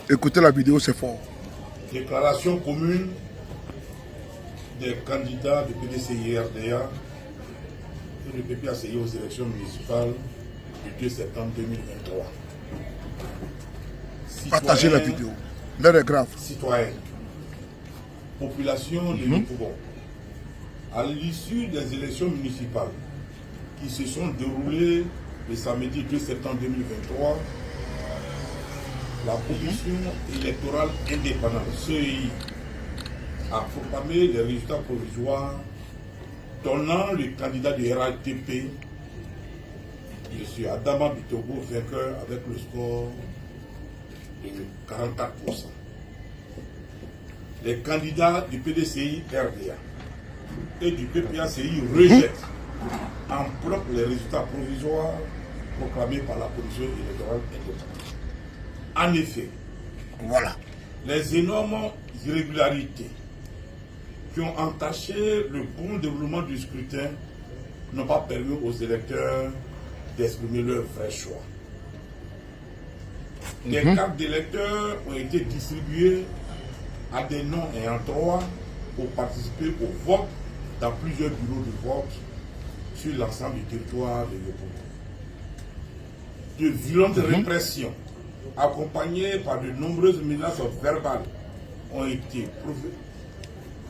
Écoutez la vidéo, c'est fort. Déclaration commune des candidats du PDCI-RDA et du PPACI aux élections municipales du 2 septembre 2023. Partagez la vidéo. L'heure est grave. Citoyens, population de Yopougon, à l'issue des élections municipales qui se sont déroulées le samedi 2 septembre 2023, la commission électorale indépendante, CEI, a proclamé les résultats provisoires donnant le candidat du RATP, M. Adama Bitogo, vainqueur avec le score de 44%. Les candidats du PDCI RDA et du PPACI rejettent en bloc les résultats provisoires proclamés par la commission électorale indépendante. En effet, Voilà. les énormes irrégularités qui ont entaché le bon déroulement du scrutin n'ont pas permis aux électeurs d'exprimer leur vrai choix. Des cartes d'électeurs ont été distribuées à des noms ayant droit pour participer au vote dans plusieurs bureaux de vote sur l'ensemble du territoire de Yopougon. De violentes répressions, accompagnées par de nombreuses menaces verbales, ont été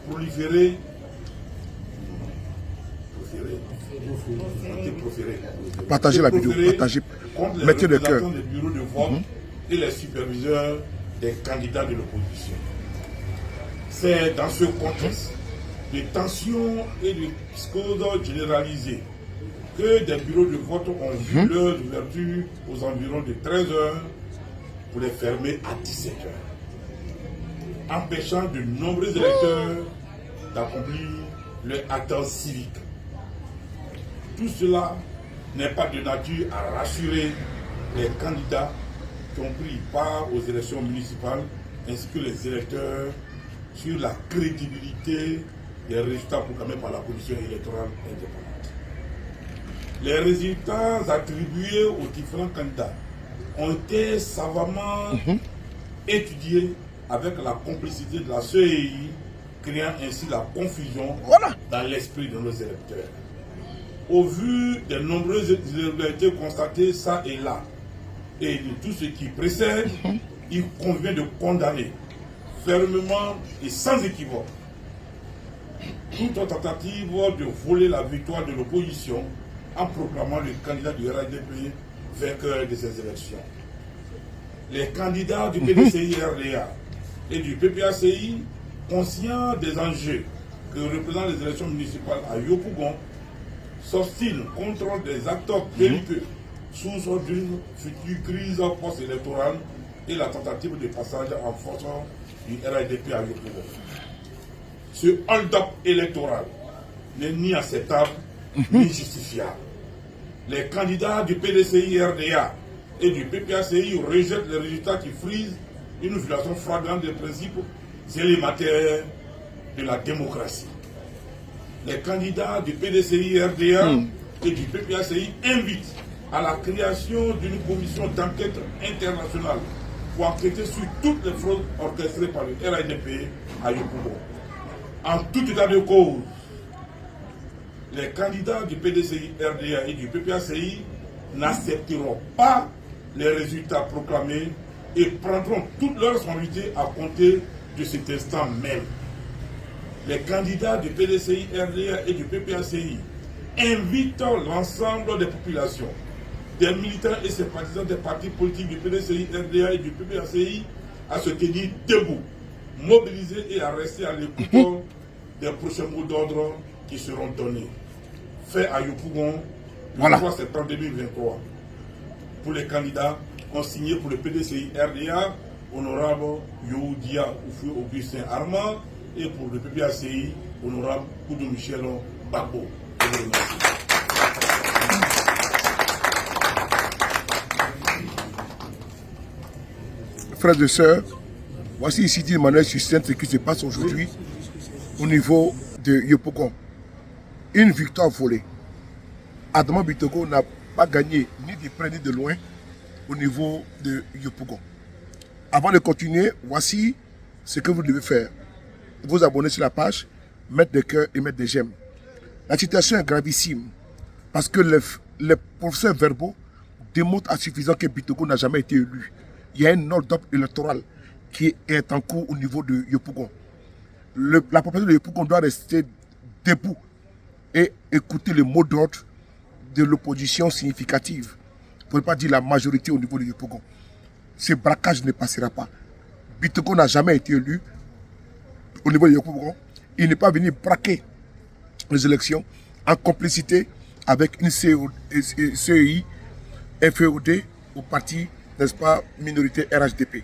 proférées Partagez la vidéo. Partagez. contre les Mettez le cœur. représentants des bureaux de vote et les superviseurs des candidats de l'opposition. C'est dans ce contexte de tensions et de psychose généralisée que des bureaux de vote ont vu l'heure d'ouverture aux environs de 13 h pour les fermer à 17 h, empêchant de nombreux électeurs d'accomplir leur acte civique. Tout cela n'est pas de nature à rassurer les candidats qui ont pris part aux élections municipales ainsi que les électeurs sur la crédibilité des résultats proclamés par la commission électorale indépendante. Les résultats attribués aux différents candidats ont été savamment étudiés avec la complicité de la CEI, créant ainsi la confusion dans l'esprit de nos électeurs. Au vu des nombreuses irrégularités constatées ça et là, et de tout ce qui précède, il convient de condamner fermement et sans équivoque toute tentative de voler la victoire de l'opposition en proclamant le candidat du RADP vainqueur de ces élections. Les candidats du PDCI-RDA et du PPACI, conscients des enjeux que représentent les élections municipales à Yopougon, s'obstinent contre des acteurs belliqueux source d'une future crise post-électorale et la tentative de passage en force du RADP à Yopougon. Ce hold-up électoral n'est ni acceptable ni justifiable. Les candidats du PDCI-RDA et du PPACI rejettent les résultats qui frisent une violation flagrante des principes élémentaires de la démocratie. Les candidats du PDCI-RDA et du PPACI invitent à la création d'une commission d'enquête internationale pour enquêter sur toutes les fraudes orchestrées par le RADP à Yopougon. En tout état de cause, les candidats du PDCI-RDA et du PPACI n'accepteront pas les résultats proclamés et prendront toutes leurs responsabilités à compter de cet instant même. Les candidats du PDCI-RDA et du PPACI invitent l'ensemble des populations, des militants et sympathisants des partis politiques du PDCI-RDA et du PPACI à se tenir debout, mobilisés et à rester à l'écoute des prochains mots d'ordre qui seront donnés. Fait à Yopougon, le 3 septembre 2023. Pour les candidats consignés pour le PDCI-RDA, honorable Youdia Oufou Augustin Armand, et pour le PPACI, honorable Koudou Michel Babo. Je vous remercie. Frères et sœurs, voici ici d'une manière succincte ce qui se passe aujourd'hui au niveau de Yopougon. Une victoire volée. Adama Bitogo n'a pas gagné ni de près ni de loin au niveau de Yopougon. Avant de continuer, voici ce que vous devez faire. Vous abonner sur la page, mettre des cœurs et mettre des j'aime. La situation est gravissime parce que les procès verbaux démontrent à suffisant que Bitoko n'a jamais été élu. Il y a un ordre électoral qui est en cours au niveau de Yopougon. La population de Yopougon doit rester debout et écouter le mot d'ordre de l'opposition significative, pour ne pas dire la majorité au niveau de Yopougon. Ce braquage ne passera pas. Bitoko n'a jamais été élu au niveau de Yopougon. Il n'est pas venu braquer les élections en complicité avec une CEI, FEOD au parti, n'est-ce pas, minorité RHDP.